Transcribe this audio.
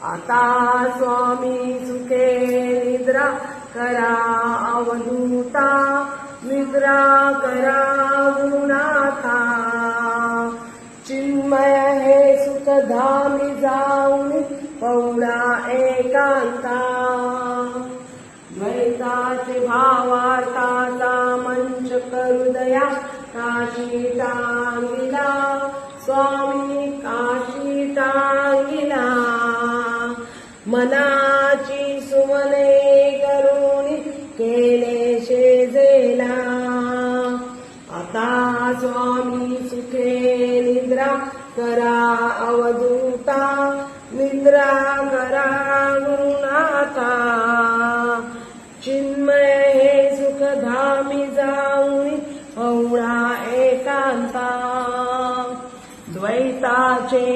आता स्वामी सुखे निद्रा करा अवधूता, निद्रा करा गुरुनाथा। चिन्मय हे सुखधामी जाऊन पौळा एकांता, द्वैताचे भावार्थाचा मंच करुदया काशी टांगिला, स्वामी काशी टांगिला। मनाची सुमने करून केले शेजेला, आता स्वामी सुखे निद्रा करा अवधूता, निद्रा करा गुरुनाथा। चिन्मय हे सुखधामी जाऊन पौळा एकांता, द्वैताचे